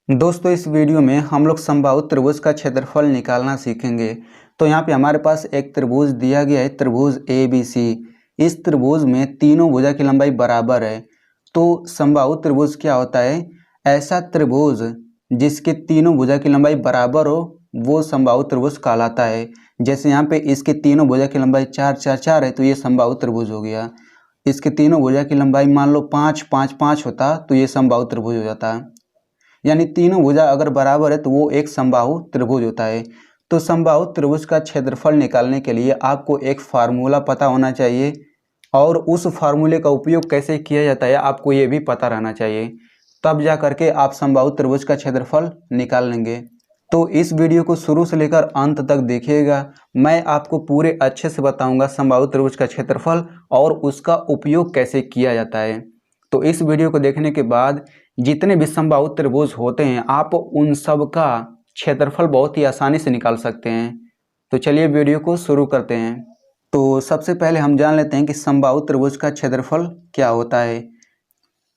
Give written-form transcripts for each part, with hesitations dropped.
दोस्तों इस वीडियो में हम लोग समबाहु त्रिभुज का क्षेत्रफल निकालना सीखेंगे। तो यहाँ पे हमारे पास एक त्रिभुज दिया गया है, त्रिभुज ABC। इस त्रिभुज में तीनों भुजा की लंबाई बराबर है। तो समबाहु त्रिभुज क्या होता है? ऐसा त्रिभुज जिसके तीनों भुजा की लंबाई बराबर हो वो समबाहु त्रिभुज कहलाता है। जैसे यहाँ पे इसके तीनों भुजा की लंबाई 4 4 4 है तो ये समबाहु त्रिभुज हो गया। इसके तीनों भुजा की लंबाई मान लो 5 5 5 होता तो ये समबाहु त्रिभुज हो जाता। यानी तीनों भुजा अगर बराबर है तो वो एक समबाहु त्रिभुज होता है। तो समबाहु त्रिभुज का क्षेत्रफल निकालने के लिए आपको एक फार्मूला पता होना चाहिए और उस फार्मूले का उपयोग कैसे किया जाता है आपको ये भी पता रहना चाहिए। तब जा करके आप समबाहु त्रिभुज का क्षेत्रफल निकाल लेंगे। तो इस वीडियो को शुरू से लेकर अंत तक देखिएगा। मैं आपको पूरे अच्छे से बताऊंगा समबाहु त्रिभुज का क्षेत्रफल और उसका उपयोग कैसे किया जाता है। तो इस वीडियो को देखने के बाद जितने भी समबाहु त्रिभुज होते हैं आप उन सब का क्षेत्रफल बहुत ही आसानी से निकाल सकते हैं। तो चलिए वीडियो को शुरू करते हैं। तो सबसे पहले हम जान लेते हैं कि समबाहु त्रिभुज का क्षेत्रफल क्या होता है।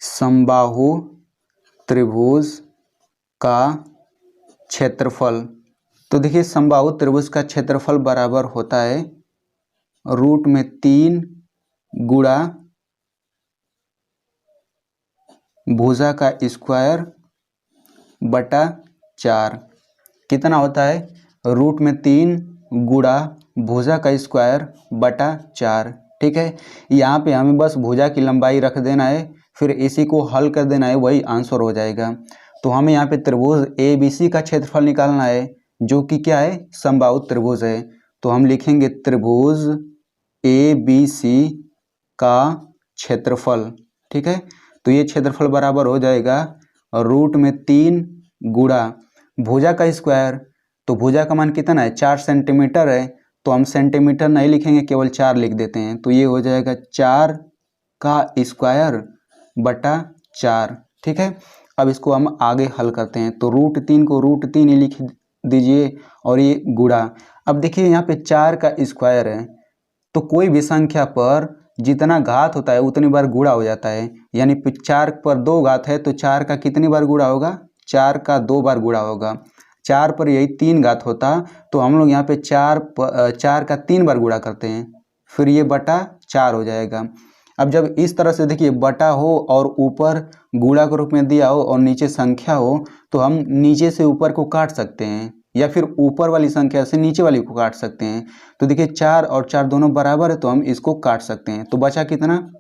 समबाहु त्रिभुज का क्षेत्रफल, तो देखिए समबाहु त्रिभुज का क्षेत्रफल बराबर होता है रूट में 3 गुणा भुजा का स्क्वायर बटा 4। कितना होता है? रूट में 3 गुणा भुजा का स्क्वायर बटा 4। ठीक है, यहाँ पे हमें बस भुजा की लंबाई रख देना है, फिर इसी को हल कर देना है, वही आंसर हो जाएगा। तो हमें यहाँ पे त्रिभुज ABC का क्षेत्रफल निकालना है जो कि क्या है? समबाहु त्रिभुज है। तो हम लिखेंगे त्रिभुज ABC का क्षेत्रफल। ठीक है, तो ये क्षेत्रफल बराबर हो जाएगा रूट में 3 गुणा भुजा का स्क्वायर। तो भुजा का मान कितना है? 4 सेंटीमीटर है, तो हम सेंटीमीटर नहीं लिखेंगे, केवल 4 लिख देते हैं। तो ये हो जाएगा 4 का स्क्वायर बटा 4। ठीक है, अब इसको हम आगे हल करते हैं। तो रूट 3 को रूट 3 ही लिख दीजिए और ये गुणा। अब देखिए यहाँ पे 4 का स्क्वायर है, तो कोई भी संख्या पर जितना घात होता है उतनी बार गुणा हो जाता है। यानी 4 पर 2 घात है तो 4 का कितनी बार गुणा होगा? 4 का 2 बार गुणा होगा। 4 पर यही 3 घात होता तो हम लोग यहाँ पे 4 का 3 बार गुणा करते हैं, फिर ये बटा 4 हो जाएगा। अब जब इस तरह से देखिए बटा हो और ऊपर गुणा के रूप में दिया हो और नीचे संख्या हो तो हम नीचे से ऊपर को काट सकते हैं या फिर ऊपर वाली संख्या से नीचे वाली को काट सकते हैं। तो देखिए 4 और 4 दोनों बराबर है तो हम इसको काट सकते हैं। तो बचा कितना?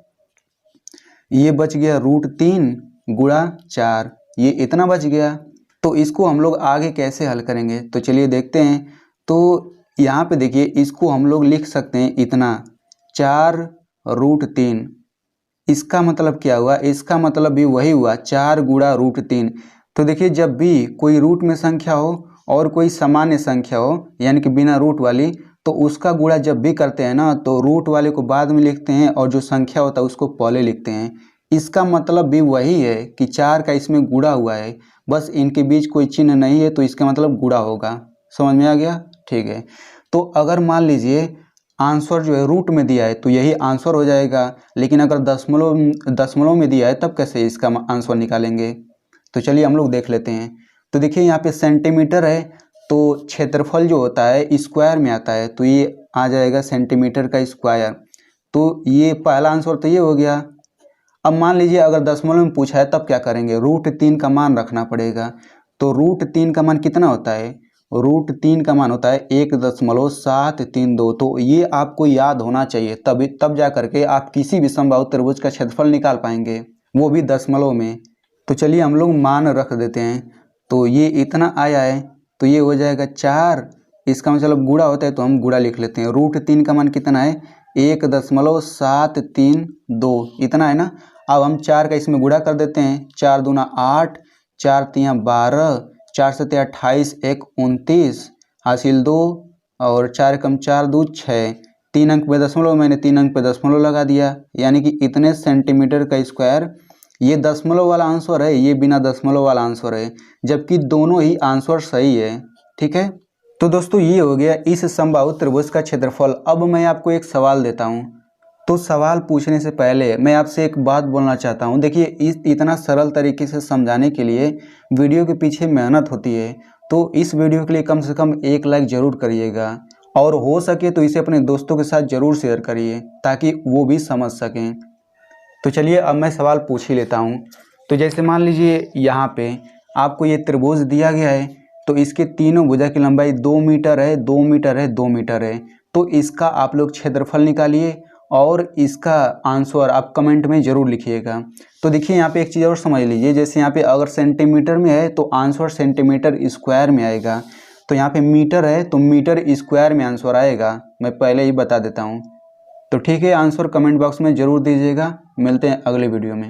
ये बच गया रूट 3 गुणा 4, ये इतना बच गया। तो इसको हम लोग आगे कैसे हल करेंगे तो चलिए देखते हैं। तो यहाँ पे देखिए इसको हम लोग लिख सकते हैं इतना 4 रूट 3। इसका मतलब क्या हुआ? इसका मतलब भी वही हुआ 4 गुणा रूट 3। तो देखिए जब भी कोई रूट में संख्या हो और कोई सामान्य संख्या हो यानी कि बिना रूट वाली, तो उसका गुणा जब भी करते हैं ना तो रूट वाले को बाद में लिखते हैं और जो संख्या होता है उसको पहले लिखते हैं। इसका मतलब भी वही है कि 4 का इसमें गुणा हुआ है, बस इनके बीच कोई चिन्ह नहीं है तो इसका मतलब गुणा होगा। समझ में आ गया? ठीक है, तो अगर मान लीजिए आंसर जो है रूट में दिया है तो यही आंसर हो जाएगा, लेकिन अगर दशमलव में दिया है तब कैसे इसका आंसर निकालेंगे? तो चलिए हम लोग देख लेते हैं। तो देखिए यहाँ पे सेंटीमीटर है तो क्षेत्रफल जो होता है स्क्वायर में आता है, तो ये आ जाएगा सेंटीमीटर का स्क्वायर। तो ये पहला आंसर तो ये हो गया। अब मान लीजिए अगर दशमलव में पूछा है तब क्या करेंगे? रूट 3 का मान रखना पड़ेगा। तो रूट 3 का मान कितना होता है? रूट 3 का मान होता है 1.732। तो ये आपको याद होना चाहिए, तब जा करके आप किसी भी समबाहु त्रिभुज का क्षेत्रफल निकाल पाएंगे, वो भी दशमलव में। तो चलिए हम लोग मान रख देते हैं। तो ये इतना आया है तो ये हो जाएगा 4। इसका मतलब गुणा होता है तो हम गुणा लिख लेते हैं। रूट 3 का मान कितना है? 1.732, इतना है ना। अब हम 4 का इसमें गुणा कर देते हैं। 4 दूना 8, 4 तिया 12, 4 7 28, 1 29, हासिल 2 और 4 कम 4 2 6। 3 अंक पे दशमलव, मैंने 3 अंक पे दशमलव लगा दिया, यानी कि इतने सेंटीमीटर का स्क्वायर। ये दशमलव वाला आंसर है, ये बिना दशमलव वाला आंसर है, जबकि दोनों ही आंसर सही है। ठीक है, तो दोस्तों ये हो गया इस समबाहु त्रिभुज का क्षेत्रफल। अब मैं आपको एक सवाल देता हूँ। तो सवाल पूछने से पहले मैं आपसे एक बात बोलना चाहता हूँ। देखिए, इस इतना सरल तरीके से समझाने के लिए वीडियो के पीछे मेहनत होती है, तो इस वीडियो के लिए कम से कम एक लाइक ज़रूर करिएगा और हो सके तो इसे अपने दोस्तों के साथ ज़रूर शेयर करिए ताकि वो भी समझ सकें। तो चलिए अब मैं सवाल पूछ ही लेता हूँ। तो जैसे मान लीजिए यहाँ पे आपको ये त्रिभुज दिया गया है, तो इसके तीनों भुजा की लंबाई 2 मीटर है, 2 मीटर है, 2 मीटर है। तो इसका आप लोग क्षेत्रफल निकालिए और इसका आंसर आप कमेंट में ज़रूर लिखिएगा। तो देखिए यहाँ पे एक चीज़ और समझ लीजिए, जैसे यहाँ पे अगर सेंटीमीटर में है तो आंसर सेंटीमीटर स्क्वायर में आएगा, तो यहाँ पे मीटर है तो मीटर स्क्वायर में आंसर आएगा। मैं पहले ही बता देता हूँ। तो ठीक है, आंसर कमेंट बॉक्स में ज़रूर दीजिएगा। मिलते हैं अगले वीडियो में।